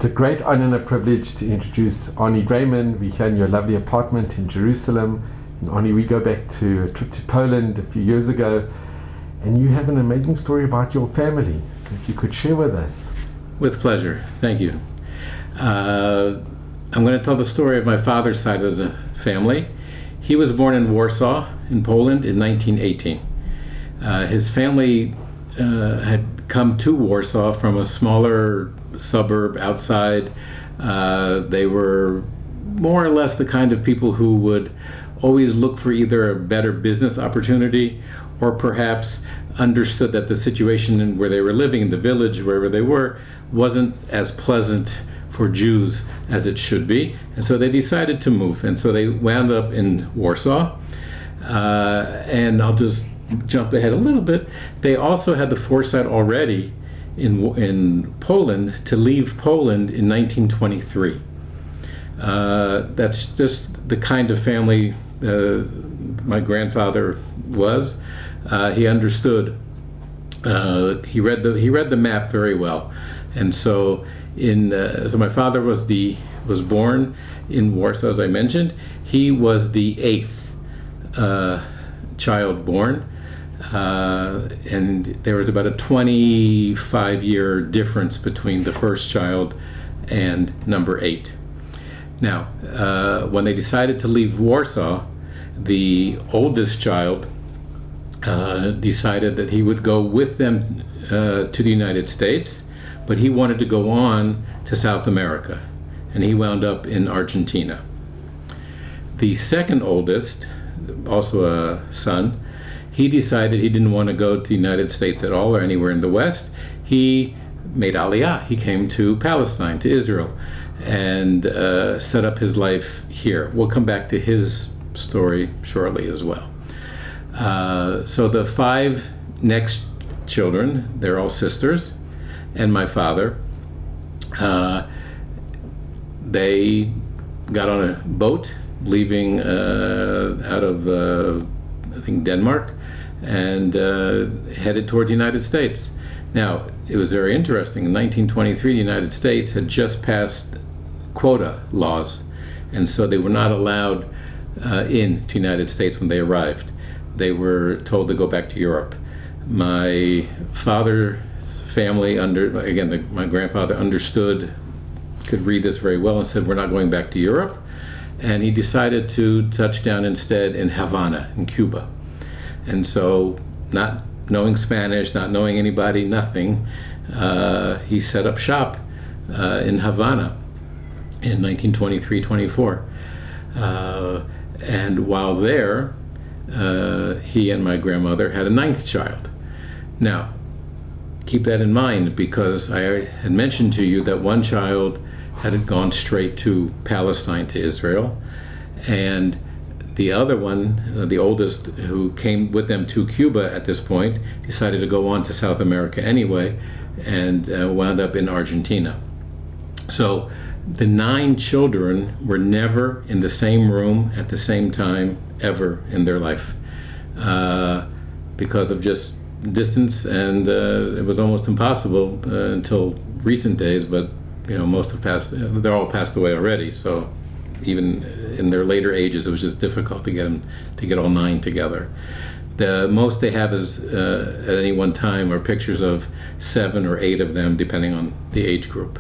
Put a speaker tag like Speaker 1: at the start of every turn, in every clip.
Speaker 1: It's a great honor and a privilege to introduce Arne Draiman. We're here in your lovely apartment in Jerusalem. And Arne, we go back to a trip to Poland a few years ago, and you have an amazing story about your family. So if you could share with us.
Speaker 2: With pleasure. Thank you. I'm going to tell the story of my father's side of the family. He was born in Warsaw, in Poland, in 1918. His family had come to Warsaw from a smaller suburb outside. They were more or less the kind of people who would always look for either a better business opportunity or perhaps understood that the situation where they were living, in the village, wherever they were, wasn't as pleasant for Jews as it should be. And so they decided to move. And so they wound up in Warsaw. And I'll just jump ahead a little bit. They also had the foresight already in Poland to leave Poland in 1923. That's just the kind of family my grandfather was. He understood. He read the map very well, and so so my father was born in Warsaw, as I mentioned. He was the eighth child born. And there was about a 25-year difference between the first child and number 8. Now, when they decided to leave Warsaw, the oldest child decided that he would go with them to the United States, but he wanted to go on to South America, and he wound up in Argentina. The second oldest, also a son, he decided he didn't want to go to the United States at all or anywhere in the West. He made Aliyah. He came to Palestine, to Israel, and set up his life here. We'll come back to his story shortly as well. So the 5 next children, they're all sisters, and my father, they got on a boat leaving out of, I think, Denmark, and headed towards the United States. Now, it was very interesting. In 1923, the United States had just passed quota laws, and so they were not allowed in the United States when they arrived. They were told to go back to Europe. My father's family, my grandfather understood, could read this very well, and said, we're not going back to Europe. And he decided to touch down instead in Havana, in Cuba. And so, not knowing Spanish, not knowing anybody, nothing, he set up shop in Havana in 1923-24. And while there, he and my grandmother had a 9th child. Now, keep that in mind, because I had mentioned to you that one child had gone straight to Palestine, to Israel, and the other one, the oldest, who came with them to Cuba at this point, decided to go on to South America anyway, and wound up in Argentina. So the 9 children were never in the same room at the same time ever in their life, because of just distance, and it was almost impossible until recent days, but most have passed. They're all passed away already. So even in their later ages, it was just difficult to get all 9 together. The most they have is at any one time are pictures of 7 or 8 of them, depending on the age group.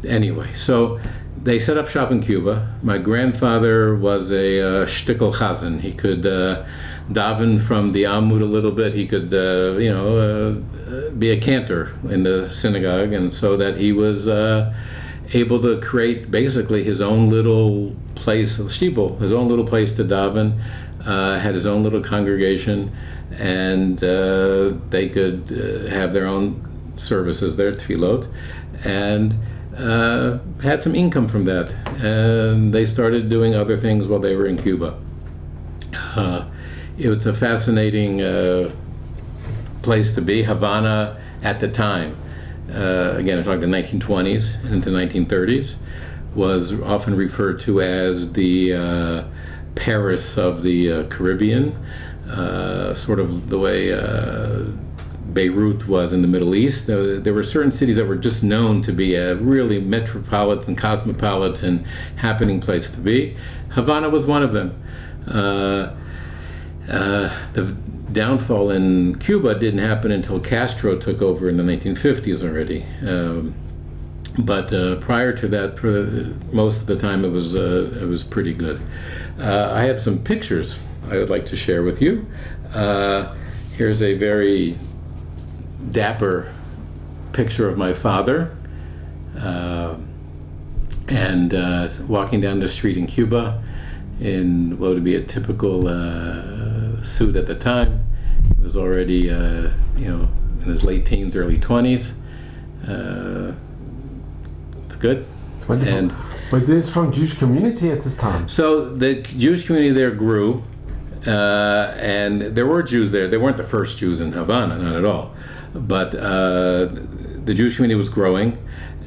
Speaker 2: Anyway, so they set up shop in Cuba. My grandfather was a shtickle chazan. He could daven from the Amud a little bit. He could, be a cantor in the synagogue, and so that he was able to create basically his own little place, shtibel, his own little place to daven. Had his own little congregation, and they could have their own services there, tefillot, and had some income from that. And they started doing other things while they were in Cuba. It was a fascinating place to be. Havana at the time, again, I'm talking the 1920s and into the 1930s, was often referred to as the Paris of the Caribbean, sort of the way Beirut was in the Middle East. There were certain cities that were just known to be a really metropolitan, cosmopolitan, happening place to be. Havana was one of them. The downfall in Cuba didn't happen until Castro took over in the 1950s already. But prior to that, for most of the time, it was pretty good. I have some pictures I would like to share with you. Here's a very dapper picture of my father, and walking down the street in Cuba in what would be a typical suit at the time. He was already, in his late teens, early 20s. It's good.
Speaker 1: It's wonderful.
Speaker 2: And
Speaker 1: was there a strong Jewish community at this time?
Speaker 2: so the Jewish community there grew, and there were Jews there. They weren't the first Jews in Havana, not at all. But the Jewish community was growing.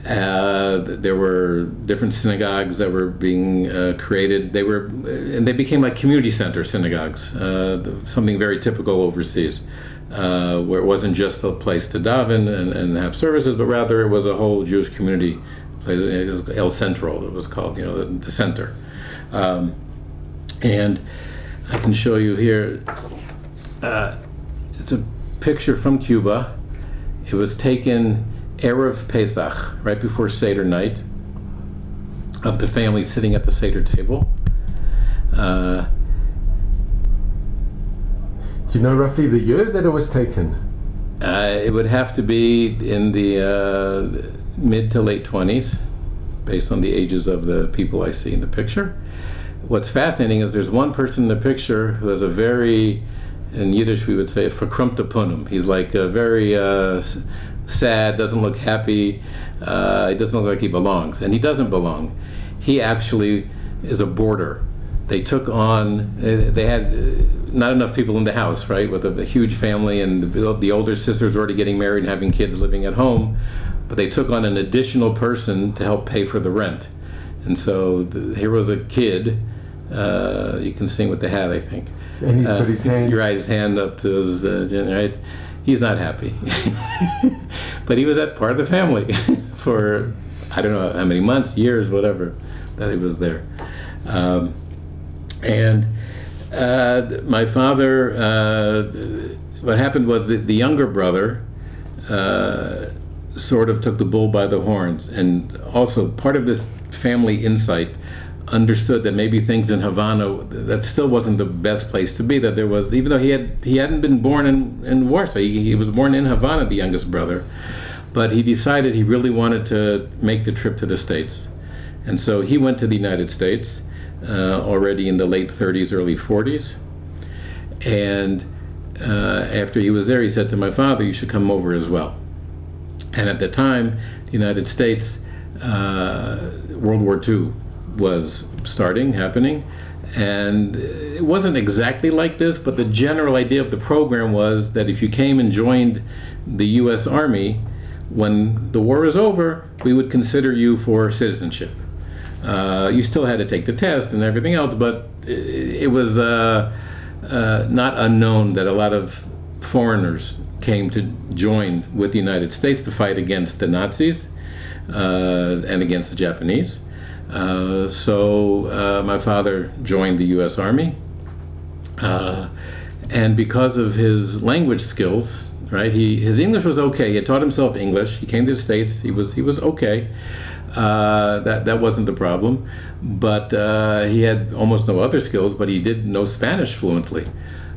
Speaker 2: There were different synagogues that were being created. And they became like community center synagogues, something very typical overseas, where it wasn't just a place to daven and have services, but rather it was a whole Jewish community place. It was El Centro, it was called, the center. And I can show you here. It's a picture from Cuba. It was taken Erev Pesach, right before Seder night, of the family sitting at the Seder table.
Speaker 1: Do you know roughly the year that it was taken?
Speaker 2: It would have to be in the mid to late 20s, based on the ages of the people I see in the picture. What's fascinating is there's one person in the picture who has a very, in Yiddish we would say, verkrumpte Punim. He's like a very sad, doesn't look happy, he doesn't look like he belongs. And he doesn't belong. He actually is a boarder. They took on, they had not enough people in the house, right, with a huge family, and the older sisters were already getting married and having kids living at home, but they took on an additional person to help pay for the rent. And so here was a kid, you can see him with the hat, I think.
Speaker 1: And he's got his hand.
Speaker 2: Right, his hand up to his, right? He's not happy. But he was that part of the family for, I don't know how many months, years, whatever, that he was there. And my father, what happened was that the younger brother sort of took the bull by the horns, and also part of this family insight understood that maybe things in Havana, that still wasn't the best place to be, that there was, even though he hadn't been born in Warsaw, he was born in Havana, the youngest brother, but he decided he really wanted to make the trip to the States. And so he went to the United States already in the late 30s, early 40s. And after he was there, he said to my father, you should come over as well. And at the time, the United States, World War II was happening. And it wasn't exactly like this, but the general idea of the program was that if you came and joined the U.S. Army, when the war was over, we would consider you for citizenship. You still had to take the test and everything else, but it was not unknown that a lot of foreigners came to join with the United States to fight against the Nazis and against the Japanese. So my father joined the U.S. Army, and because of his language skills, right? His English was okay. He had taught himself English. He came to the States. He was okay. That wasn't the problem, but he had almost no other skills. But he did know Spanish fluently.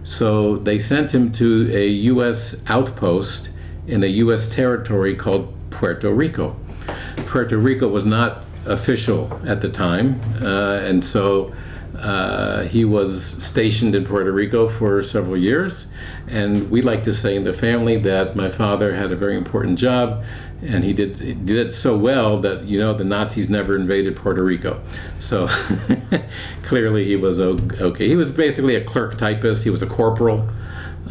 Speaker 2: So they sent him to a U.S. outpost in a U.S. territory called Puerto Rico. Puerto Rico was not official at the time, and so he was stationed in Puerto Rico for several years. And we like to say in the family that my father had a very important job, and he did it so well that the Nazis never invaded Puerto Rico. So clearly he was okay. He was basically a clerk typist. He was a corporal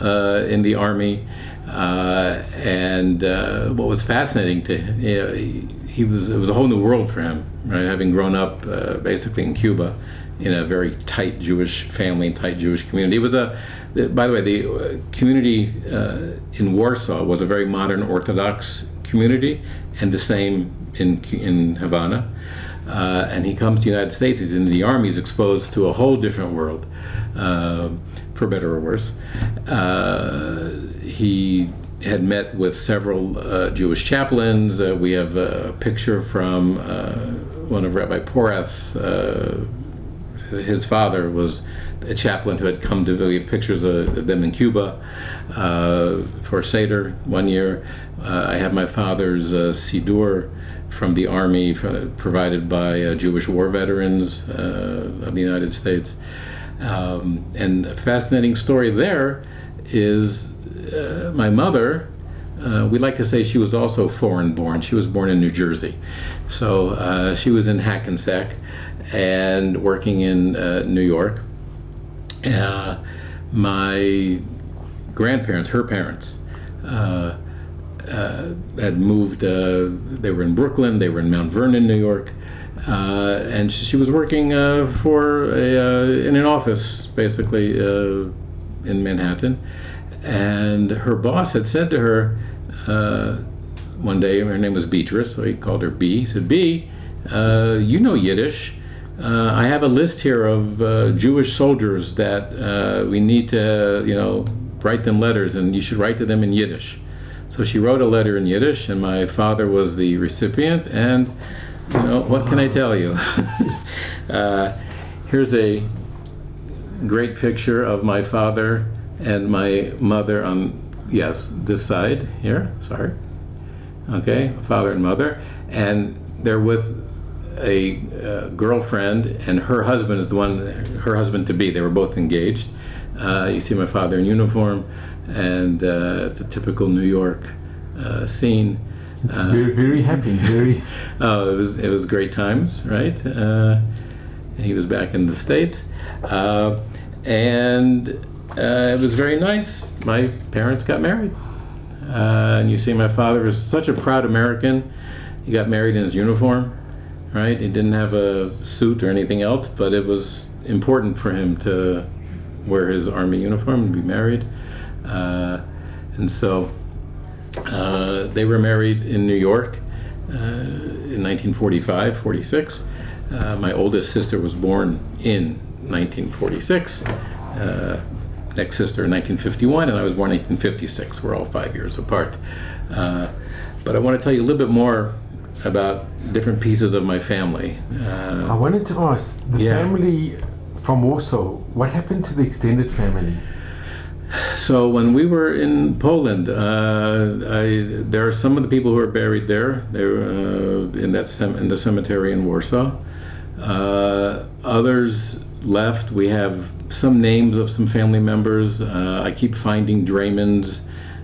Speaker 2: in the army. And what was fascinating to him, it was a whole new world for him, right? Having grown up basically in Cuba, in a very tight Jewish family, tight Jewish community. It was by the way, the community in Warsaw was a very modern Orthodox community, and the same in Havana. And he comes to the United States, he's in the Army, he's exposed to a whole different world, for better or worse. He had met with several Jewish chaplains. We have a picture from one of Rabbi Porath's. His father was a chaplain who had come to leave pictures of them in Cuba for Seder one year. I have my father's Siddur from the Army, provided by Jewish war veterans of the United States. And a fascinating story there is my mother, we like to say she was also foreign born. She was born in New Jersey. So she was in Hackensack and working in New York. My grandparents, her parents, had moved, they were in Brooklyn, they were in Mount Vernon, New York, and she was working in an office, basically, in Manhattan. And her boss had said to her one day, her name was Beatrice, so he called her B. He said, B, you know Yiddish. I have a list here of Jewish soldiers that we need to, write them letters, and you should write to them in Yiddish. So she wrote a letter in Yiddish, and my father was the recipient, and, what can I tell you? Here's a great picture of my father and my mother on, this side here, sorry. Okay, father and mother, and they're with a girlfriend, and her husband is her husband to be. They were both engaged. You see my father in uniform, and the typical New York scene.
Speaker 1: It's very, very happy, very.
Speaker 2: Oh, it was great times, right? He was back in the States, and it was very nice. My parents got married, and you see my father was such a proud American. He got married in his uniform, right? He didn't have a suit or anything else, but it was important for him to wear his Army uniform and be married. And so they were married in New York in 1945, 46. My oldest sister was born in 1946. Next sister in 1951, and I was born in 1956. We're all 5 years apart. But I want to tell you a little bit more about different pieces of my family.
Speaker 1: I wanted to ask, the family from Warsaw, what happened to the extended family?
Speaker 2: So when we were in Poland, there are some of the people who are buried there. They were in the cemetery in Warsaw. Others left. We have some names of some family members. I keep finding Draimans.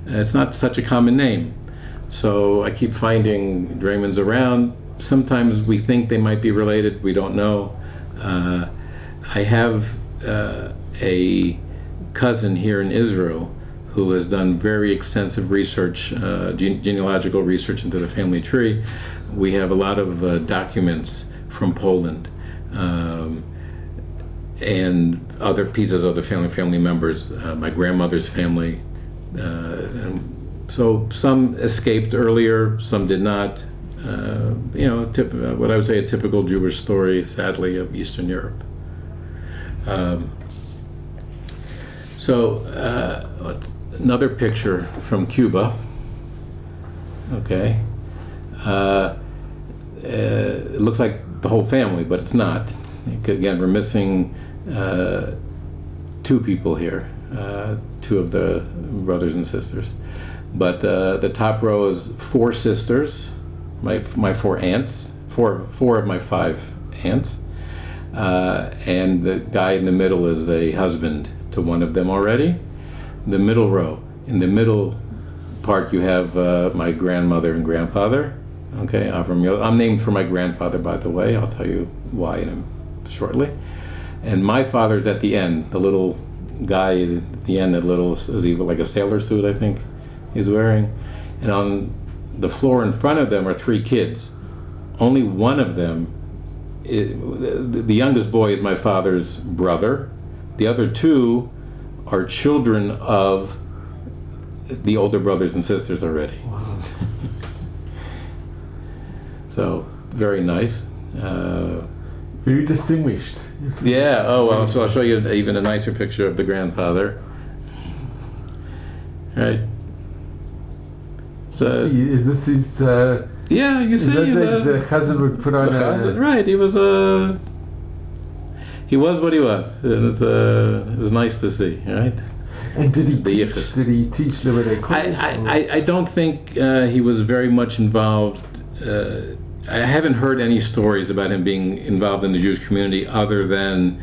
Speaker 2: It's not such a common name, so I keep finding Draimans around. Sometimes we think they might be related. We don't know. I have a cousin here in Israel who has done very extensive research, genealogical research into the family tree. We have a lot of documents from Poland and other pieces of the family members, my grandmother's family. And so some escaped earlier, some did not. What I would say a typical Jewish story, sadly, of Eastern Europe. Another picture from Cuba. Okay. It looks like the whole family, but it's not. Again, we're missing two people here, two of the brothers and sisters. But the top row is four sisters, my four aunts, four of my five aunts, and the guy in the middle is a husband to one of them already. The middle row, in the middle part, you have my grandmother and grandfather. Okay, I'm named for my grandfather, by the way. I'll tell you why shortly. And my father's at the end, the little guy at the end, is he like a sailor suit, I think? he's wearing, and on the floor in front of them are 3 kids. Only one of them, the youngest boy is my father's brother. The other 2 are children of the older brothers and sisters already.
Speaker 1: Wow.
Speaker 2: So, very nice.
Speaker 1: Very distinguished.
Speaker 2: Yeah, oh well, so I'll show you even a nicer picture of the grandfather. Right. So,
Speaker 1: See, this is
Speaker 2: yeah, you see,
Speaker 1: in those days, cousin would put on
Speaker 2: right, he was what he was. It was nice to see, right?
Speaker 1: And did he teach? Did he teach Liberté College?
Speaker 2: I don't think he was very much involved. I haven't heard any stories about him being involved in the Jewish community other than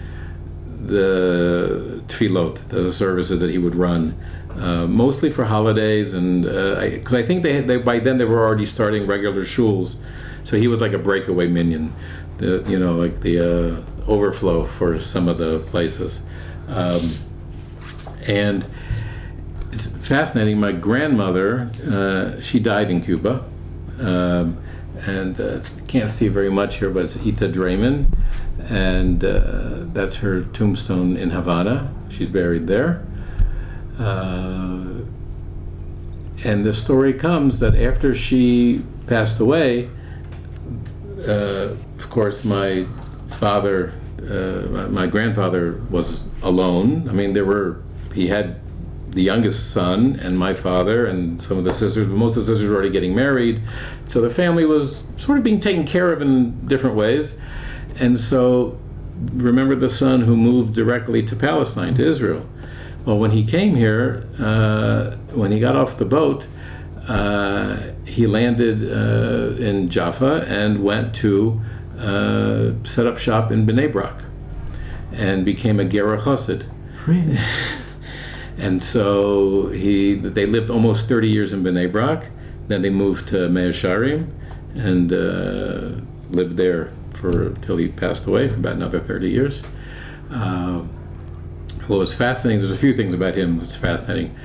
Speaker 2: the tefillot, the services that he would run, mostly for holidays, and because I think they by then they were already starting regular shuls, so he was like a breakaway minion, like the overflow for some of the places, and it's fascinating. My grandmother, she died in Cuba. And can't see very much here, but it's Ita Draiman, and that's her tombstone in Havana. She's buried there. And the story comes that after she passed away, of course, my grandfather was alone. I mean, he had the youngest son and my father and some of the sisters, but most of the sisters were already getting married. So the family was sort of being taken care of in different ways. And so, remember the son who moved directly to Palestine, to Israel. Well, when he came here, when he got off the boat, he landed in Jaffa and went to set up shop in Bnei Brak and became a Gera Chassid.
Speaker 1: Really?
Speaker 2: And so they lived almost 30 years in Bnei Brak. Then they moved to Meir Sharim and lived there till he passed away for about another 30 years. What was fascinating, there's a few things about him that's fascinating.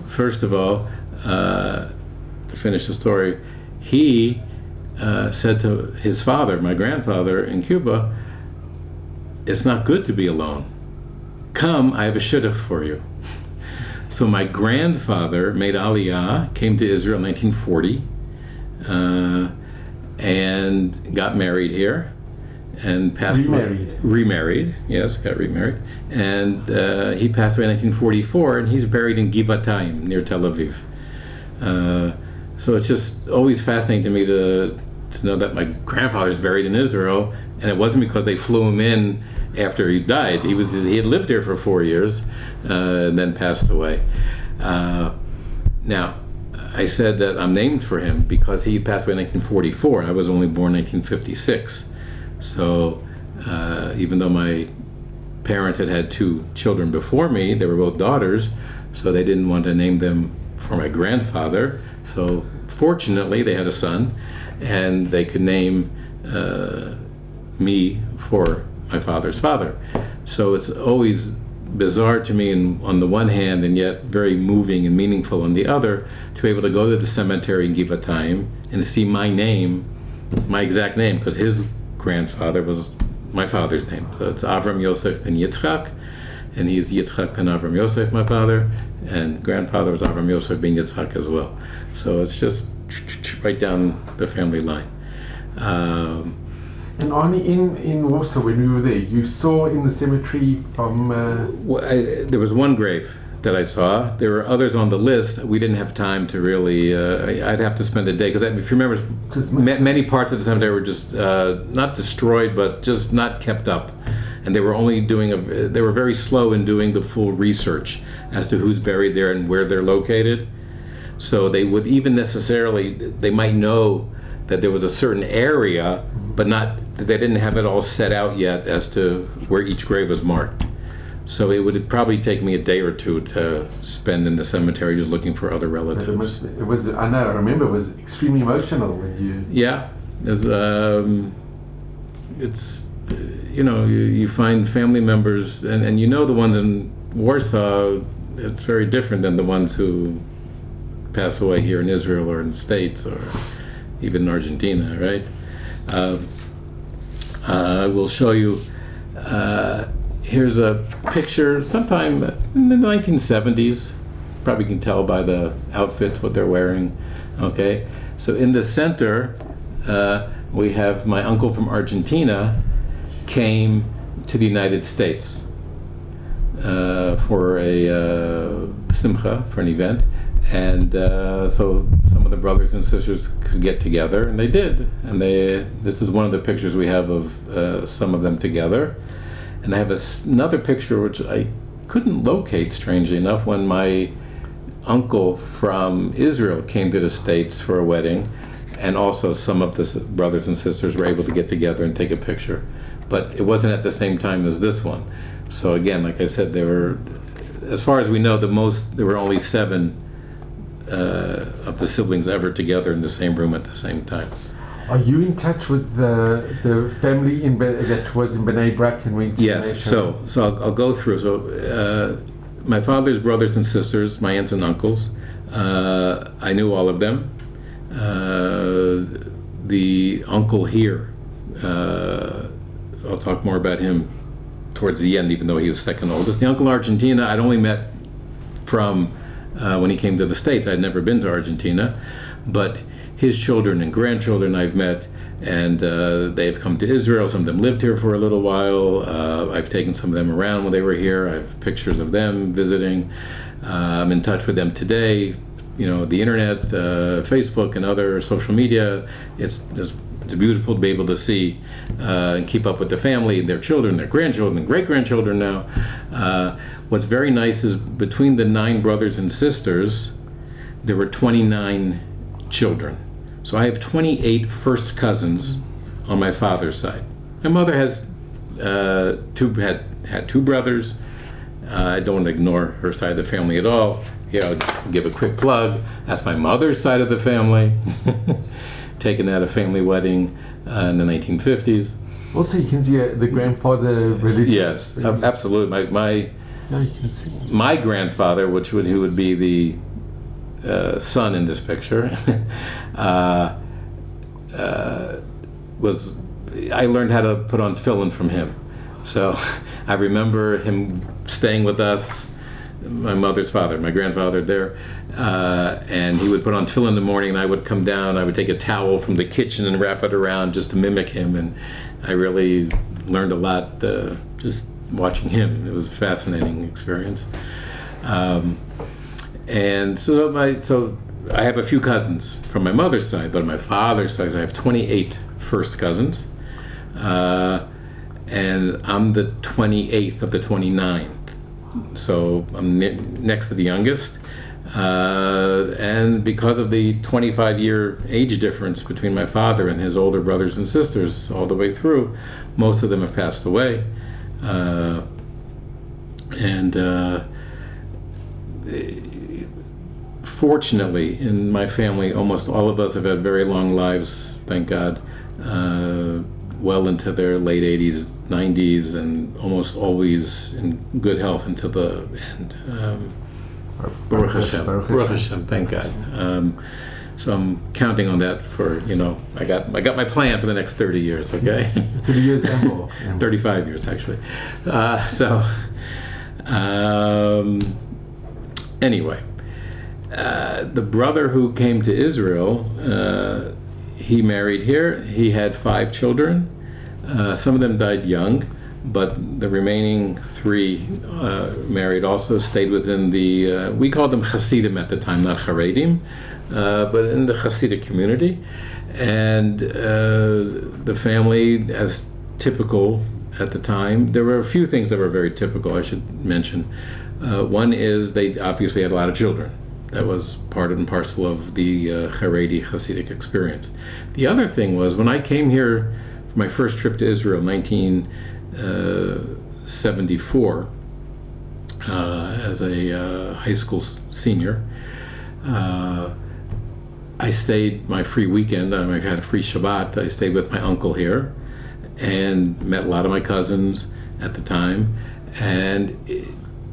Speaker 2: First of all, to finish the story, he said to his father, my grandfather in Cuba, "It's not good to be alone. Come, I have a shidduch for you." So my grandfather made Aliyah, came to Israel in 1940, and got married here, and passed away. Remarried, yes, got remarried. And he passed away in 1944, and he's buried in Givatayim, near Tel Aviv. So it's just always fascinating to me to know that my grandfather's buried in Israel, and it wasn't because they flew him in after he died. He had lived here for 4 years, and then passed away. Now, I said that I'm named for him because he passed away in 1944. I was only born in 1956. So even though my parents had 2 children before me, they were both daughters, so they didn't want to name them for my grandfather. So fortunately, they had a son, and they could name me for my father's father. So it's always bizarre to me on the one hand, and yet very moving and meaningful on the other, to be able to go to the cemetery in Givatayim and see my name, my exact name, because his grandfather was my father's name. So it's Avram Yosef ben Yitzchak, and he's Yitzchak ben Avram Yosef, my father, and grandfather was Avram Yosef ben Yitzchak as well. So it's just right down the family line.
Speaker 1: And Arne, in Warsaw, when we were there, you saw in the cemetery from...
Speaker 2: there was one grave that I saw. There were others on the list. We didn't have time to really... I'd have to spend a day, because if you remember, many parts of the cemetery were just not destroyed, but just not kept up. And they were only they were very slow in doing the full research as to who's buried there and where they're located. So they would even they might know that there was a certain area, but they didn't have it all set out yet as to where each grave was marked. So it would probably take me a day or 2 to spend in the cemetery just looking for other relatives.
Speaker 1: I remember it was extremely emotional when you...
Speaker 2: Yeah, it's you find family members, and the ones in Warsaw, it's very different than the ones who pass away here in Israel or in the States or even in Argentina, right? I will show you, here's a picture sometime in the 1970s. Probably can tell by the outfits what they're wearing, okay? So in the center, we have my uncle from Argentina came to the United States for a simcha, for an event, and so some of the brothers and sisters could get together, and they did. And this is one of the pictures we have of some of them together. And I have another picture which I couldn't locate, strangely enough, when my uncle from Israel came to the States for a wedding, and also some of the brothers and sisters were able to get together and take a picture. But it wasn't at the same time as this one. So again, like I said, there were, as far as we know, there were only 7 of the siblings ever together in the same room at the same time.
Speaker 1: Are you in touch with the family that was in B'nai Brak and went to
Speaker 2: Yes, so I'll go through. So my father's brothers and sisters, my aunts and uncles, I knew all of them. The uncle here, I'll talk more about him towards the end, even though he was second oldest. The uncle in Argentina, I'd only met from when he came to the States. I'd never been to Argentina, but his children and grandchildren I've met, and they've come to Israel. Some of them lived here for a little while. I've taken some of them around when they were here. I have pictures of them visiting. I'm in touch with them today. You know, the internet, Facebook, and other social media. It's beautiful to be able to see and keep up with the family, their children, their grandchildren, and great-grandchildren now. What's very nice is between the 9 brothers and sisters, there were 29 children. So I have 28 first cousins on my father's side. My mother has had 2 brothers. I don't want to ignore her side of the family at all. Here, I'll give a quick plug. That's my mother's side of the family. Taken at a family wedding in the 1950s.
Speaker 1: Also, you can see the grandfather religious.
Speaker 2: Yes, absolutely.
Speaker 1: Yeah, you can see.
Speaker 2: My grandfather, who would be the son in this picture, I learned how to put on tefillin from him. So I remember him staying with us, my mother's father, my grandfather there, and he would put on tefillin in the morning, and I would come down, I would take a towel from the kitchen and wrap it around just to mimic him, and I really learned a lot just watching him. It was a fascinating experience. And so I have a few cousins from my mother's side, but on my father's side, I have 28 first cousins, and I'm the 28th of the 29. So I'm next to the youngest, and because of the 25-year age difference between my father and his older brothers and sisters all the way through, most of them have passed away, and fortunately in my family almost all of us have had very long lives, thank God, well into their late 80s, 90s, and almost always in good health until the end. Baruch Hashem, thank God. So I'm counting on that for, I got my plan for the next 30 years, okay?
Speaker 1: 30 years and more.
Speaker 2: 35 years, actually. Anyway, the brother who came to Israel, he married here. He had 5 children. Some of them died young, but the remaining 3 married also, stayed within the, we called them Hasidim at the time, not Haredim, but in the Hasidic community. And the family, as typical at the time, there were a few things that were very typical, I should mention. One is they obviously had a lot of children. That was part and parcel of the Haredi Hasidic experience. The other thing was, when I came here for my first trip to Israel, 1974, as a high school senior, I stayed my free weekend. I had a free Shabbat. I stayed with my uncle here and met a lot of my cousins at the time. And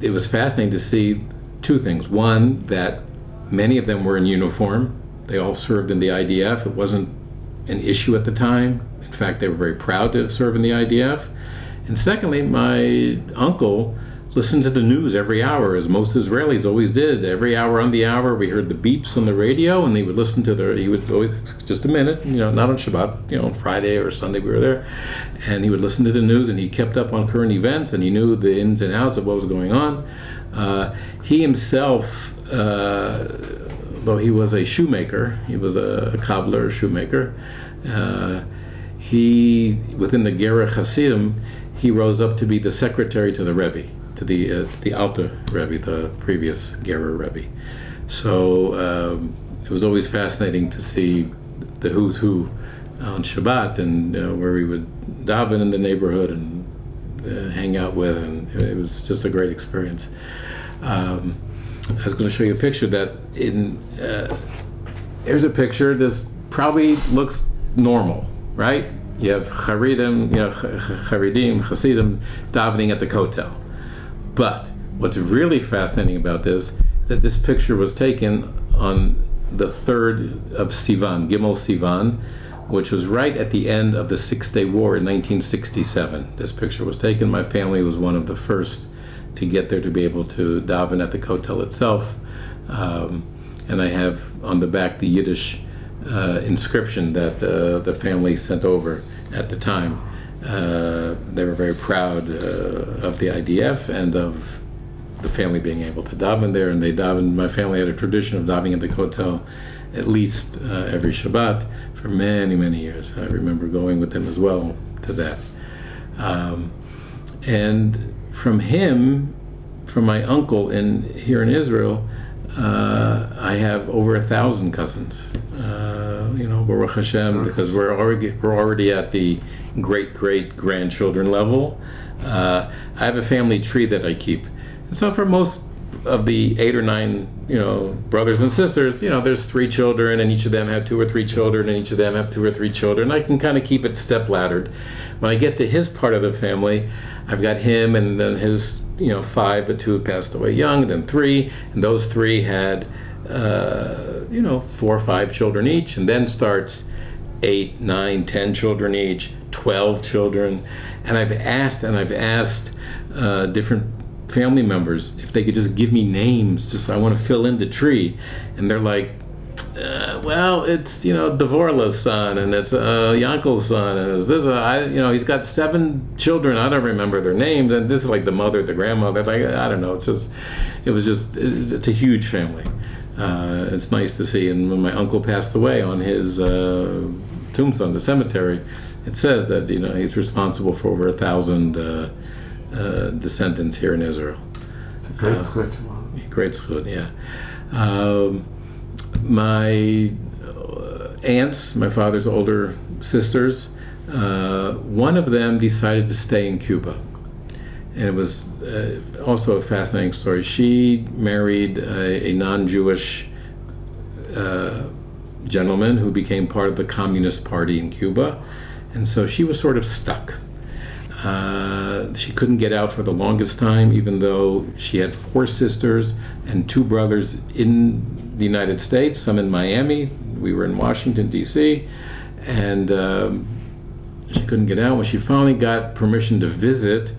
Speaker 2: it was fascinating to see 2 things. One, that Many of them were in uniform. They all served in the IDF. It wasn't an issue at the time. In fact, they were very proud to serve in the IDF. And secondly, my uncle listened to the news every hour, as most Israelis always did. Every hour on the hour, we heard the beeps on the radio, and he would listen to he would always, just a minute, not on Shabbat, on Friday or Sunday we were there, and he would listen to the news, and he kept up on current events, and he knew the ins and outs of what was going on. He himself, though he was a shoemaker, he was a cobbler, shoemaker, within the Gera Hasidim, he rose up to be the secretary to the Rebbe, to the Alter Rebbe, the previous Gera Rebbe. So it was always fascinating to see the who's who on Shabbat, and where we would daven in the neighborhood and hang out with, and it was just a great experience. I was going to show you a picture that here's a picture. This probably looks normal, right? You have Haridim, Hasidim davening at the kotel. But what's really fascinating about this is that this picture was taken on the 3rd of Sivan, Gimel Sivan, which was right at the end of the Six-Day War in 1967. This picture was taken. My family was one of the first to get there to be able to daven at the kotel itself. And I have on the back the Yiddish inscription that the family sent over at the time. They were very proud of the IDF and of the family being able to daven there, and they davened. My family had a tradition of davening at the kotel at least every Shabbat for many, many years. I remember going with them as well to that. And from him, from my uncle here in Israel, I have over 1,000 cousins. Baruch Hashem, because we're already at the great grandchildren level. I have a family tree that I keep, and so for most of the 8 or 9, brothers and sisters, there's 3 children, and each of them have 2 or 3 children, and each of them have 2 or 3 children. I can kind of keep it step-laddered. When I get to his part of the family, I've got him, and then his 5, but 2 had passed away young, and then 3, and those 3 had 4 or 5 children each, and then starts 8, 9, 10 children each, 12 children. And I've asked different family members if they could just give me names, just I want to fill in the tree, and they're like, well, it's Devorla's son, and it's Yankel's son, and it's this. He's got 7 children. I don't remember their names, and this is like the mother, the grandmother. Like, I don't know. It's a huge family. It's nice to see. And when my uncle passed away, on his tombstone, the cemetery, it says that he's responsible for over 1,000 descendants here in Israel.
Speaker 1: It's a great zchut.
Speaker 2: Great zchut, yeah. My aunts, my father's older sisters, one of them decided to stay in Cuba. And it was also a fascinating story. She married a non-Jewish gentleman who became part of the Communist Party in Cuba. And so she was sort of stuck. She couldn't get out for the longest time, even though she had 4 sisters and 2 brothers in the United States, some in Miami. We were in Washington, D.C., and she couldn't get out. When she finally got permission to visit,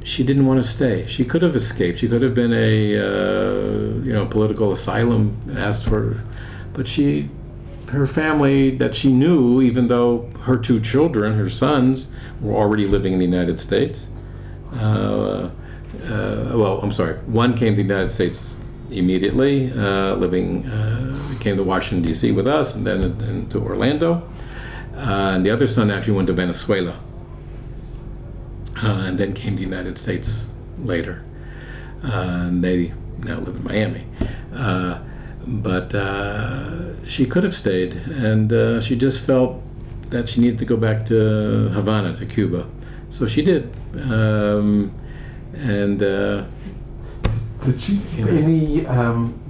Speaker 2: she didn't want to stay. She could have escaped. She could have been a political asylum asked for, but her family that she knew, even though her 2 children, her sons, were already living in the United States. One came to the United States immediately, came to Washington, D.C. with us, and then to Orlando. And the other son actually went to Venezuela, and then came to the United States later. And they now live in Miami. But she could have stayed, and she just felt that she needed to go back to Havana, to Cuba. So she did.
Speaker 1: Did she keep any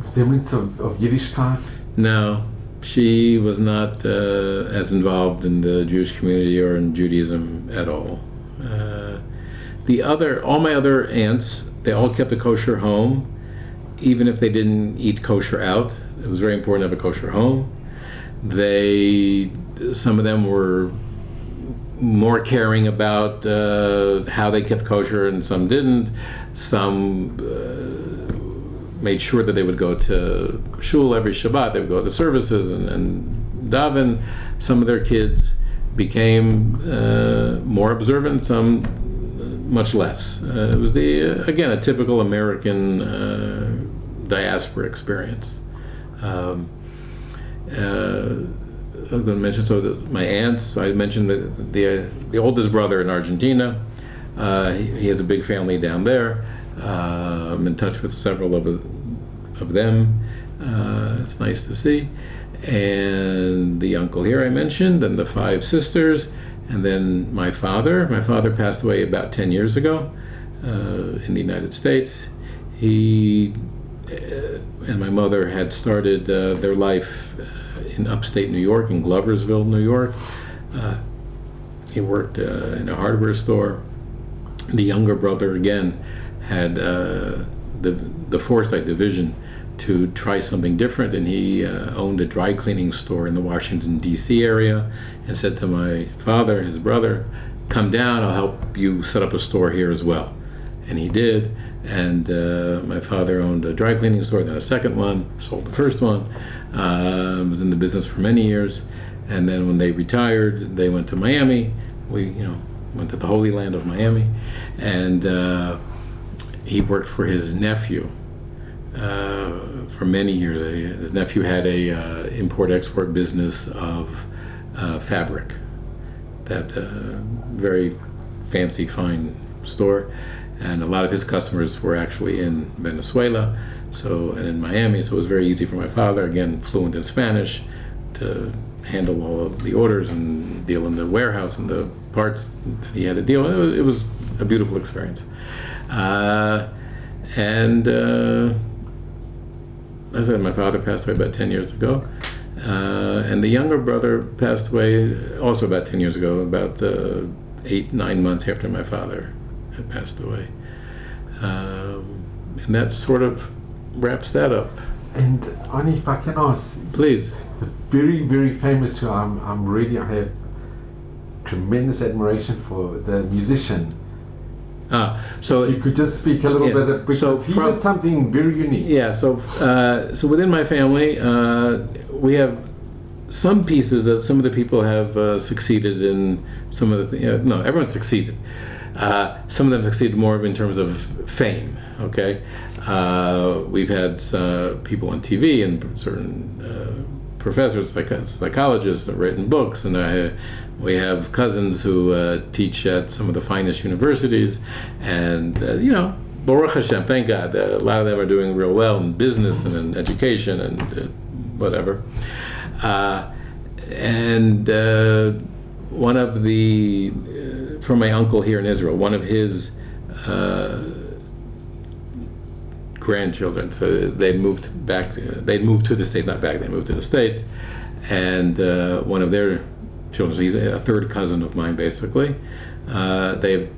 Speaker 1: semblance of Yiddishkeit?
Speaker 2: No, she was not as involved in the Jewish community or in Judaism at all. All my other aunts, they all kept a kosher home, even if they didn't eat kosher out, it was very important to have a kosher home. Some of them were more caring about how they kept kosher, and some didn't. Some made sure that they would go to shul every Shabbat. They would go to services and daven. Some of their kids became more observant, some much less. It was again, a typical American diaspora experience. I'm going to mention my aunts. I mentioned the oldest brother in Argentina. He has a big family down there. I'm in touch with several of them. It's nice to see. And the uncle here I mentioned, and the 5 sisters, and then my father. My father passed away about 10 years ago in the United States. He and my mother had started their life in upstate New York, in Gloversville, New York. He worked in a hardware store. The younger brother, again, had the foresight, the vision to try something different, and he owned a dry cleaning store in the Washington, D.C. area, and said to my father, his brother, come down, I'll help you set up a store here as well. And he did, and my father owned a dry cleaning store, then a second one, sold the first one, was in the business for many years, and then when they retired, they went to Miami. We, went to the Holy Land of Miami, and he worked for his nephew for many years. His nephew had a import-export business of fabric, that very fancy, fine store, and a lot of his customers were actually in Venezuela, and in Miami. So it was very easy for my father, again fluent in Spanish, to handle all of the orders and deal in the warehouse and the parts that he had to deal with. It was a beautiful experience. And as I said, my father passed away about 10 years ago. And the younger brother passed away also about 10 years ago, about 8-9 months after my father had passed away. And that sort of wraps that up.
Speaker 1: And Arne, if I can ask,
Speaker 2: please.
Speaker 1: The very, very famous, who I have tremendous admiration for, the musician.
Speaker 2: So
Speaker 1: you could just speak a little bit, because he did something very unique.
Speaker 2: Yeah. So within my family, we have some pieces that some of the people have succeeded in. Some of the no, everyone succeeded. Some of them succeeded more in terms of fame. Okay, we've had people on TV and certain professors, psychologists, have written books, and we have cousins who teach at some of the finest universities, and Baruch Hashem, thank God, a lot of them are doing real well in business and in education and whatever. And one of the from my uncle here in Israel, one of his grandchildren, so they moved to the States, not back, they moved to the States, and one of their children, so he's a third cousin of mine basically, they have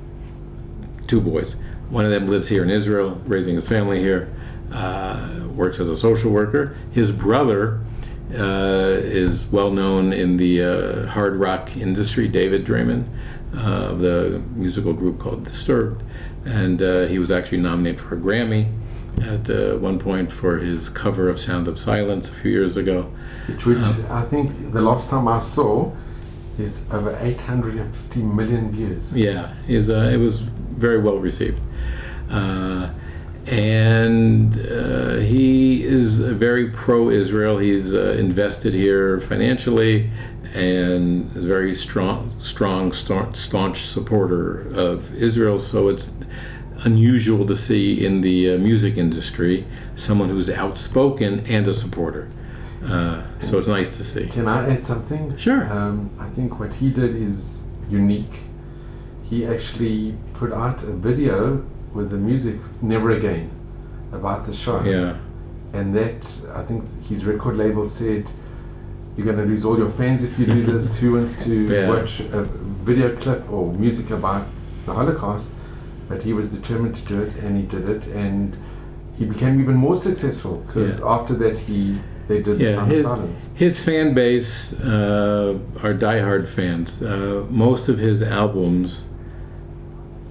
Speaker 2: 2 boys. One of them lives here in Israel, raising his family here, works as a social worker. His brother is well known in the hard rock industry, David Draiman, of the musical group called Disturbed, and he was actually nominated for a Grammy at one point for his cover of Sound of Silence a few years ago.
Speaker 1: Which I think the last time I saw is over 850 million views.
Speaker 2: Yeah, it was very well received. And he is very pro-Israel. He's invested here financially and is a very strong, staunch supporter of Israel. So it's unusual to see in the music industry someone who's outspoken and a supporter. So it's nice to see.
Speaker 1: Can I add something?
Speaker 2: Sure.
Speaker 1: I think what he did is unique. He actually put out a video with the music Never Again about the show.
Speaker 2: Yeah.
Speaker 1: And that, I think his record label said, you're going to lose all your fans if you do this. Who wants to watch a video clip or music about the Holocaust? But he was determined to do it, and he did it. And he became even more successful because after that they did the Sound of Silence.
Speaker 2: His fan base are diehard fans. Most of his albums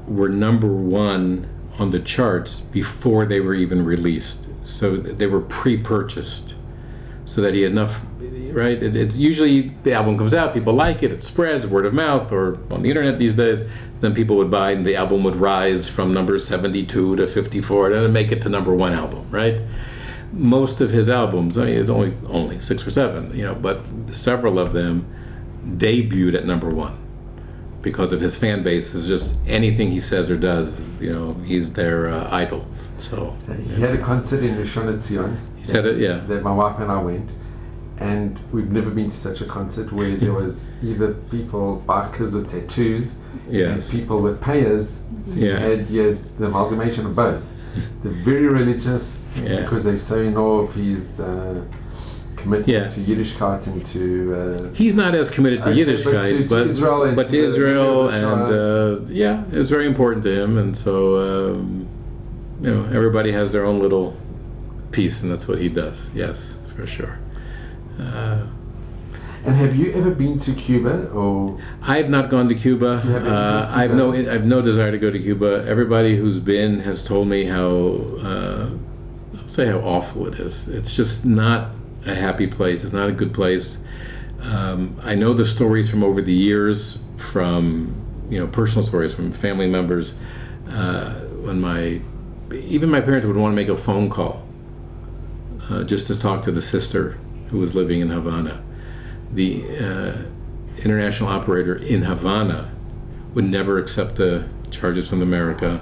Speaker 2: were #1 on the charts before they were even released. So they were pre-purchased, so that he had enough. Right? It's usually the album comes out, people like it, it spreads word of mouth or on the internet these days. Then people would buy, and the album would rise from number 72 to 54, and then make it to #1 album. Right? Most of his albums, I mean, it's only 6 or 7, but several of them debuted at #1 because of his fan base. Is just anything he says or does, he's their idol. So
Speaker 1: he had a concert in Rishon LeZion.
Speaker 2: He said it, yeah.
Speaker 1: That my wife and I went. And we've never been to such a concert where there was either people, bikers with tattoos, and people with payers. So you had the amalgamation of both. They're very religious because they're so in awe of his commitment to Yiddishkeit and to...
Speaker 2: He's not as committed to Yiddishkeit, but to Israel, and it was very important to him. And so, everybody has their own little piece, and that's what he does. Yes, for sure.
Speaker 1: And have you ever been to Cuba, or?
Speaker 2: I have not gone to Cuba. I have no desire to go to Cuba. Everybody who's been has told me how I'll say how awful it is. It's just not a happy place. It's not a good place. I know the stories from over the years, from personal stories from family members. When even my parents would want to make a phone call just to talk to the sister who was living in Havana. The international operator in Havana would never accept the charges from America,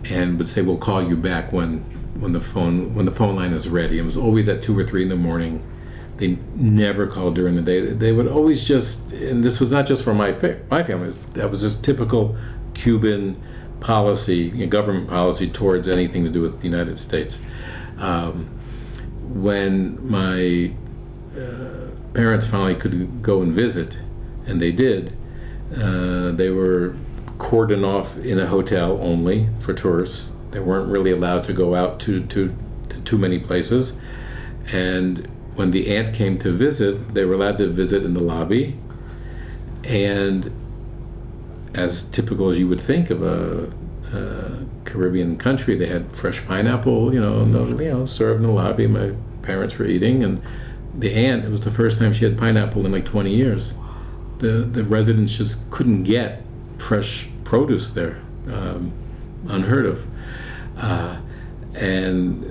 Speaker 2: and would say, "We'll call you back when the phone line is ready." It was always at 2 or 3 in the morning. They never called during the day. They would always just, and this was not just for my family. That was just typical Cuban policy, government policy towards anything to do with the United States. When my parents finally could go and visit, and they did, they were cordoned off in a hotel only for tourists. They weren't really allowed to go out to too many places. And when the aunt came to visit, they were allowed to visit in the lobby. And as typical as you would think of a Caribbean country, they had fresh pineapple, served in the lobby. My parents were eating, and the aunt, it was the first time she had pineapple in like 20 years. The residents just couldn't get fresh produce there, unheard of. And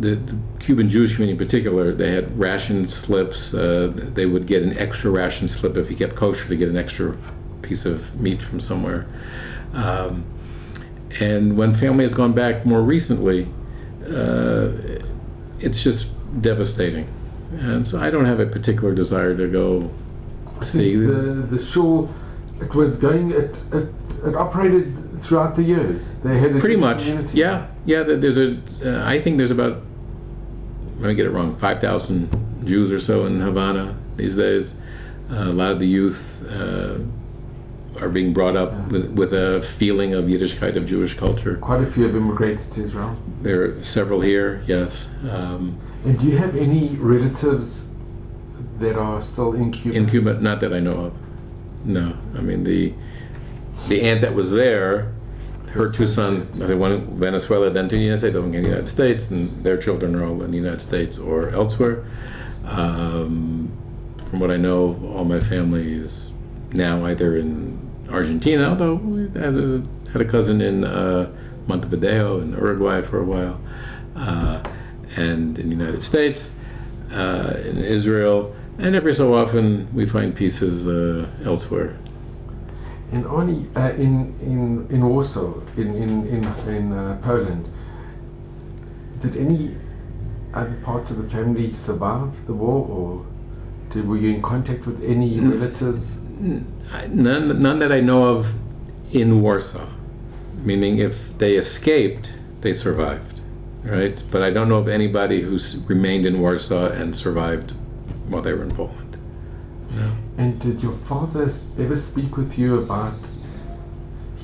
Speaker 2: the Cuban Jewish community in particular, they had ration slips. They would get an extra ration slip if you kept kosher to get an extra piece of meat from somewhere. And when family has gone back more recently, it's just devastating. And so I don't have a particular desire to go see.
Speaker 1: The shul, it was going, it operated throughout the years. They had
Speaker 2: pretty much,
Speaker 1: community.
Speaker 2: yeah. There's I think there's about, let me get it wrong, 5,000 Jews or so in Havana these days. A lot of the youth are being brought up with a feeling of Yiddishkeit, of Jewish culture.
Speaker 1: Quite a few have immigrated to Israel.
Speaker 2: There are several here, yes.
Speaker 1: And do you have any relatives that are still in Cuba?
Speaker 2: In Cuba, not that I know of. No, I mean the aunt that was there, her 2 sons, one in Venezuela, then to the United States, and their children are all in the United States or elsewhere. From what I know, all my family is now either in Argentina, although we had a cousin in Montevideo in Uruguay for a while, and in the United States, in Israel, and every so often we find pieces elsewhere.
Speaker 1: And Arne, in Warsaw, in Poland, did any other parts of the family survive the war, or were you in contact with any relatives?
Speaker 2: None that I know of in Warsaw. Meaning, if they escaped, they survived, right? But I don't know of anybody who's remained in Warsaw and survived while they were in Poland. No.
Speaker 1: And did your father ever speak with you about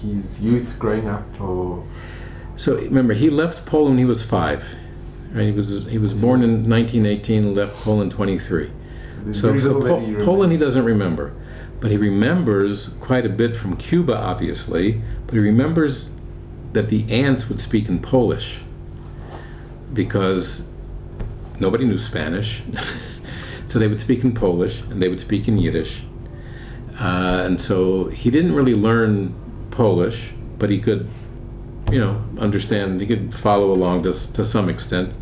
Speaker 1: his youth growing up, or?
Speaker 2: So remember, he left Poland when he was 5. Right? He was born in 1918, left Poland 23. So Poland he doesn't remember, but he remembers quite a bit from Cuba, obviously. But he remembers that the aunts would speak in Polish because nobody knew Spanish, so they would speak in Polish and they would speak in Yiddish. And so he didn't really learn Polish, but he could, understand. He could follow along to some extent.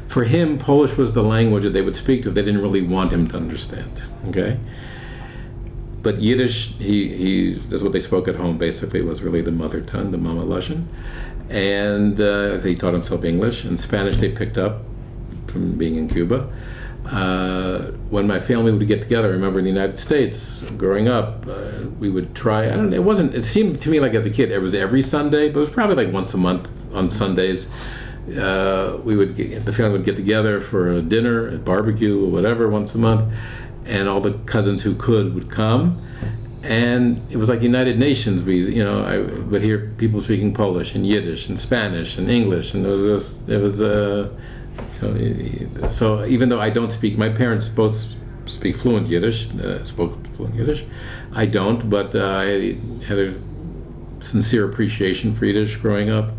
Speaker 2: For him, Polish was the language that they would speak to. They didn't really want him to understand. Okay, but Yiddish, that's what they spoke at home. Basically, was really the mother tongue, the Mama Lushan, and he taught himself English and Spanish. They picked up from being in Cuba. When my family would get together, I remember in the United States, growing up, we would try, I don't know, it seemed to me like as a kid, it was every Sunday, but it was probably like once a month on Sundays. The family would get together for a dinner, a barbecue, or whatever, once a month, and all the cousins who would come. And it was like United Nations. I would hear people speaking Polish and Yiddish and Spanish and English, and so even though I don't speak, my parents both speak fluent Yiddish, spoke fluent Yiddish. I don't, but I had a sincere appreciation for Yiddish growing up.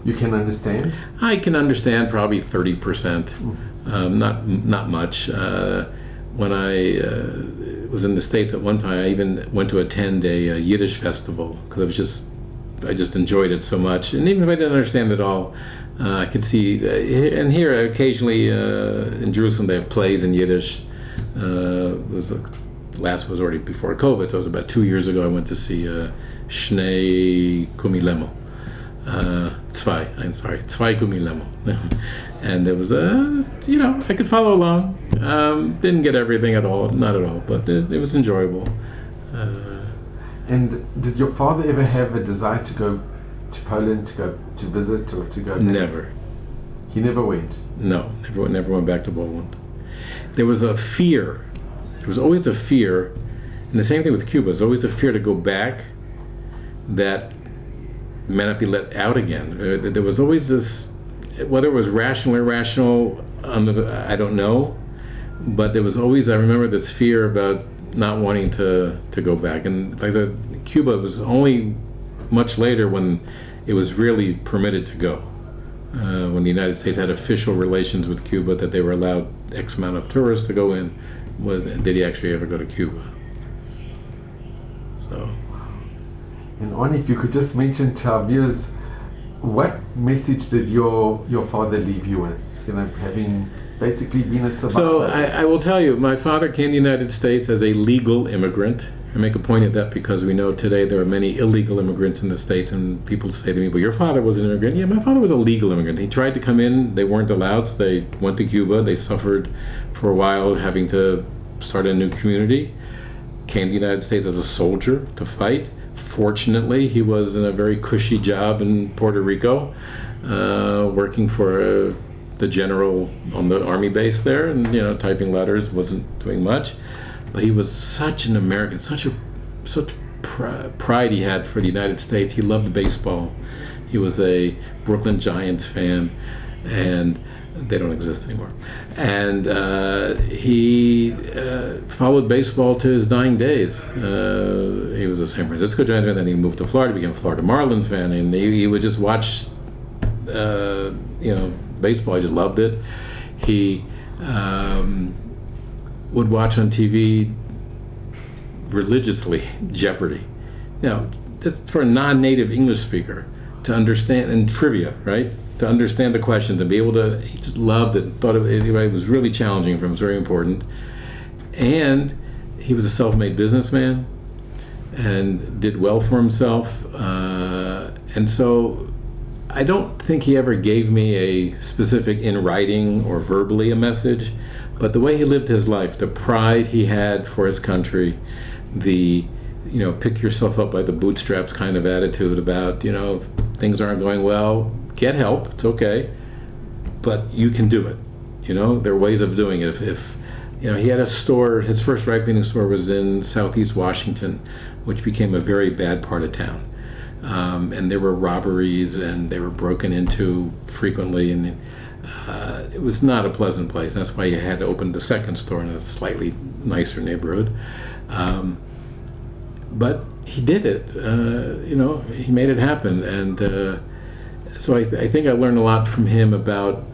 Speaker 1: You can understand?
Speaker 2: I can understand probably 30%, not much. When I was in the States at one time, I even went to attend a Yiddish festival because I just enjoyed it so much. And even if I didn't understand it all, I could see, and here occasionally in Jerusalem they have plays in Yiddish. Last was already before COVID, so it was about 2 years ago. I went to see Shnei Kumilemo. Zwei Kumilemo. And it was, I could follow along. Didn't get everything at all, not at all, but it was enjoyable.
Speaker 1: And did your father ever have a desire to go to Poland, to go to visit, or to go back?
Speaker 2: Never.
Speaker 1: He never went?
Speaker 2: No, never went back to Poland. There was a fear. There was always a fear, and the same thing with Cuba. There's always a fear to go back that may not be let out again. There was always this, whether it was rational or irrational, I don't know, but there was always, I remember this fear about not wanting to go back. And like I said, Cuba was only much later when it was really permitted to go. When the United States had official relations with Cuba that they were allowed X amount of tourists to go in, did he actually ever go to Cuba? So.
Speaker 1: And Arne, if you could just mention to our viewers, what message did your father leave you with? Having basically been a survivor.
Speaker 2: So I will tell you, my father came to the United States as a legal immigrant. I make a point of that because we know today there are many illegal immigrants in the States, and people say to me, "But your father was an immigrant." Yeah, my father was a legal immigrant. He tried to come in, they weren't allowed, so they went to Cuba. They suffered for a while having to start a new community. Came to the United States as a soldier to fight. Fortunately, he was in a very cushy job in Puerto Rico, working for the general on the army base there, and typing letters, wasn't doing much. But he was such an American, such pride he had for the United States. He loved baseball. He was a Brooklyn Giants fan, and they don't exist anymore. And he followed baseball to his dying days. He was a San Francisco Giants fan, then he moved to Florida, became a Florida Marlins fan, and he would just watch, baseball. He just loved it. He would watch on TV religiously Jeopardy. For a non-native English speaker to understand, and trivia, right? To understand the questions and be able to, he just loved it, thought it was really challenging for him, it was very important. And he was a self-made businessman and did well for himself. And so I don't think he ever gave me a specific in writing or verbally a message, but the way he lived his life, the pride he had for his country, the pick yourself up by the bootstraps kind of attitude about, things aren't going well, get help, it's okay, but you can do it. There are ways of doing it. If he had a store, his first dry cleaning store was in Southeast Washington, which became a very bad part of town. And there were robberies and they were broken into frequently, and It was not a pleasant place. That's why you had to open the second store in a slightly nicer neighborhood. But he did it. He made it happen, and so I think I learned a lot from him about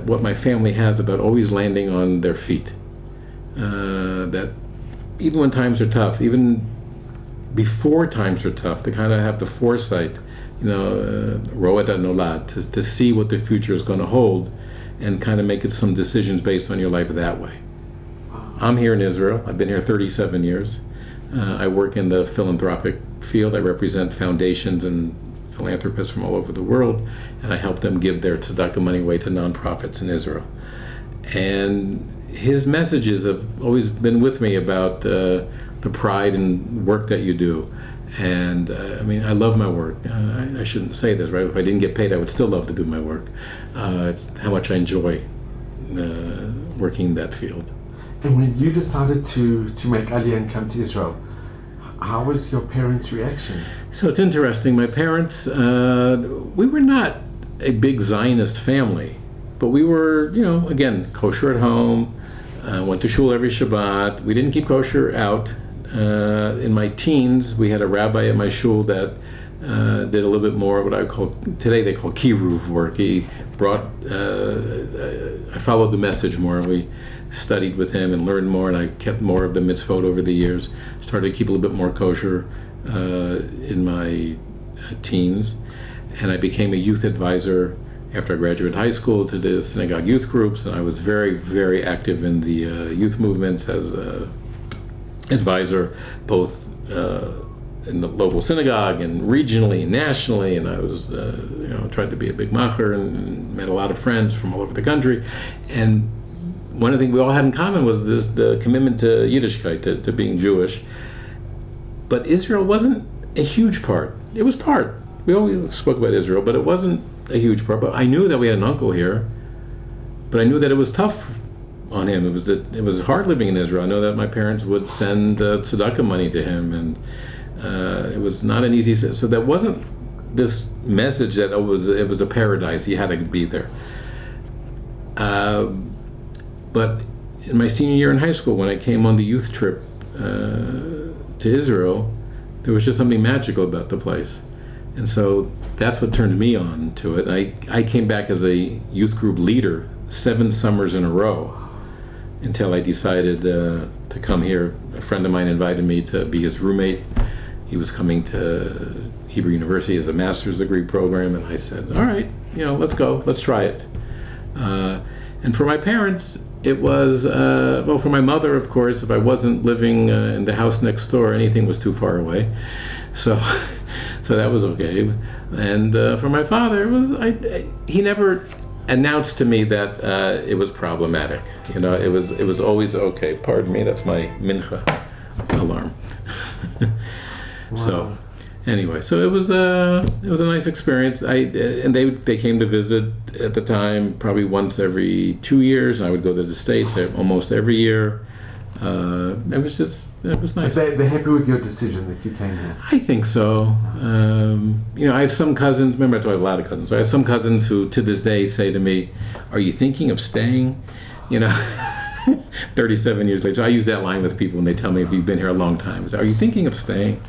Speaker 2: what my family has about always landing on their feet. That even when times are tough, even before times are tough, to kind of have the foresight, roed nolad, to see what the future is going to hold, and kind of make some decisions based on your life that way. I'm here in Israel. I've been here 37 years. I work in the philanthropic field. I represent foundations and philanthropists from all over the world, and I help them give their tzedakah money away to nonprofits in Israel. And his messages have always been with me about the pride and work that you do. And I love my work. I shouldn't say this, right? If I didn't get paid, I would still love to do my work. It's how much I enjoy working in that field.
Speaker 1: And when you decided to make Aliyah and come to Israel, how was your parents' reaction?
Speaker 2: So it's interesting. My parents, we were not a big Zionist family, but we were, again, kosher at home, went to shul every Shabbat. We didn't keep kosher out. In my teens, we had a rabbi at my shul that did a little bit more what I call, today they call kiruv work. He brought, I followed the message more. We studied with him and learned more, and I kept more of the mitzvot over the years. Started to keep a little bit more kosher in my teens, and I became a youth advisor after I graduated high school to the synagogue youth groups, and I was very, very active in the youth movements as a advisor, both in the local synagogue and regionally and nationally, and I was tried to be a big macher and met a lot of friends from all over the country. And one of the things we all had in common was the commitment to Yiddishkeit, to being Jewish. But Israel wasn't a huge part. It was part. We always spoke about Israel, but it wasn't a huge part. But I knew that we had an uncle here, but I knew that it was tough on him. It was hard living in Israel. I know that my parents would send tzedakah money to him, and it was not an easy. So that wasn't this message that it was a paradise. You had to be there. But in my senior year in high school, when I came on the youth trip to Israel, there was just something magical about the place, and so that's what turned me on to it. I came back as a youth group leader 7 summers in a row, until I decided to come here. A friend of mine invited me to be his roommate. He was coming to Hebrew University as a master's degree program, and I said, all right, let's go, let's try it. And for my parents, it was, for my mother, of course, if I wasn't living in the house next door, anything was too far away. So that was okay. And for my father, he never announced to me that it was problematic. It was always okay. Pardon me, that's my mincha alarm.
Speaker 1: Wow.
Speaker 2: So anyway, so it was a nice experience. And they came to visit at the time probably once every 2 years, and I would go to the States almost every year. It was nice.
Speaker 1: They're happy with your decision that you came here?
Speaker 2: I think so. I have some cousins, remember I told you I have a lot of cousins, so I have some cousins who to this day say to me, are you thinking of staying? 37 years later. So I use that line with people when they tell me if you've been here a long time. Are you thinking of staying?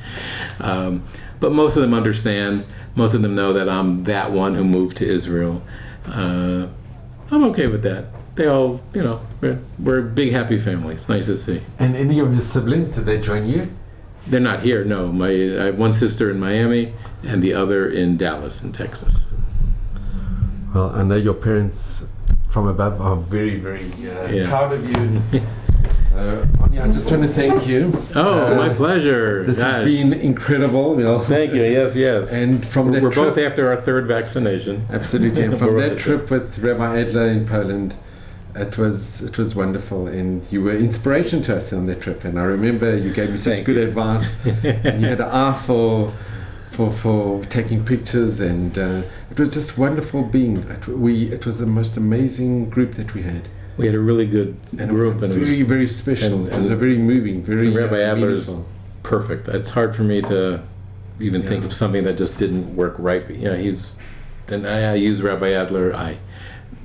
Speaker 2: But most of them understand. Most of them know that I'm that one who moved to Israel. I'm okay with that. They all, we're a big, happy family. It's nice to see.
Speaker 1: And any of your siblings, did they join you?
Speaker 2: They're not here, no. I have one sister in Miami and the other in Dallas, in Texas.
Speaker 1: Well, I know your parents from above are very, very proud of you. So, Arne, I just want to thank you.
Speaker 2: Oh, my pleasure.
Speaker 1: This has been incredible.
Speaker 2: Thank you. Yes.
Speaker 1: And from that
Speaker 2: we're
Speaker 1: trip,
Speaker 2: both after our 3rd vaccination.
Speaker 1: Absolutely. And from that trip with Rabbi Adler in Poland, it was wonderful, and you were inspiration to us on that trip. And I remember you gave me such good advice, and you had an eye for taking pictures, and it was just wonderful being. It was the most amazing group that we had.
Speaker 2: We had a really good group,
Speaker 1: and it was very special. It was a very moving, very
Speaker 2: Rabbi Adler is
Speaker 1: meaningful.
Speaker 2: Perfect. It's hard for me to even think of something that just didn't work right. But, I use Rabbi Adler.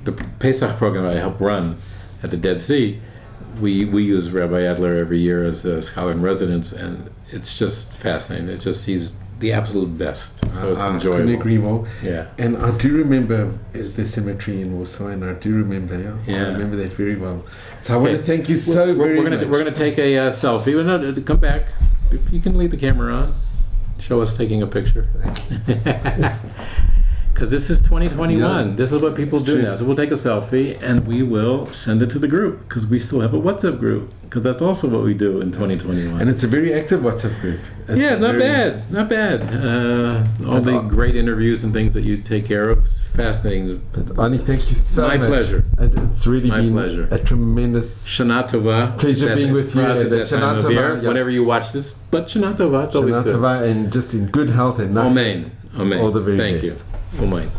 Speaker 2: the Pesach program I help run at the Dead Sea, we use Rabbi Adler every year as a scholar in residence, and it's just fascinating. It's just he's the absolute best. So it's enjoyable.
Speaker 1: I couldn't agree more.
Speaker 2: Yeah.
Speaker 1: And I do remember the cemetery in Warsaw, and I do remember, I remember that very well. So I want to thank you so very much.
Speaker 2: We're going to take a selfie. Well, no, come back. You can leave the camera on. Show us taking a picture. Because this is 2021. Yeah, this is what people do now. So we'll take a selfie and we will send it to the group, because we still have a WhatsApp group, because that's also what we do in 2021.
Speaker 1: And it's a very active WhatsApp group. It's
Speaker 2: not bad. All the great interviews and things that you take care of. It's fascinating.
Speaker 1: But Arne, thank you so much.
Speaker 2: My pleasure.
Speaker 1: It's really been a tremendous
Speaker 2: Shana Tova.
Speaker 1: Pleasure being with you.
Speaker 2: Shana Tova, whenever you watch this. But Shana Tova, it's always good.
Speaker 1: Shana Tova, and just in good health and
Speaker 2: Amen.
Speaker 1: All the very best.
Speaker 2: Thank you. Amen.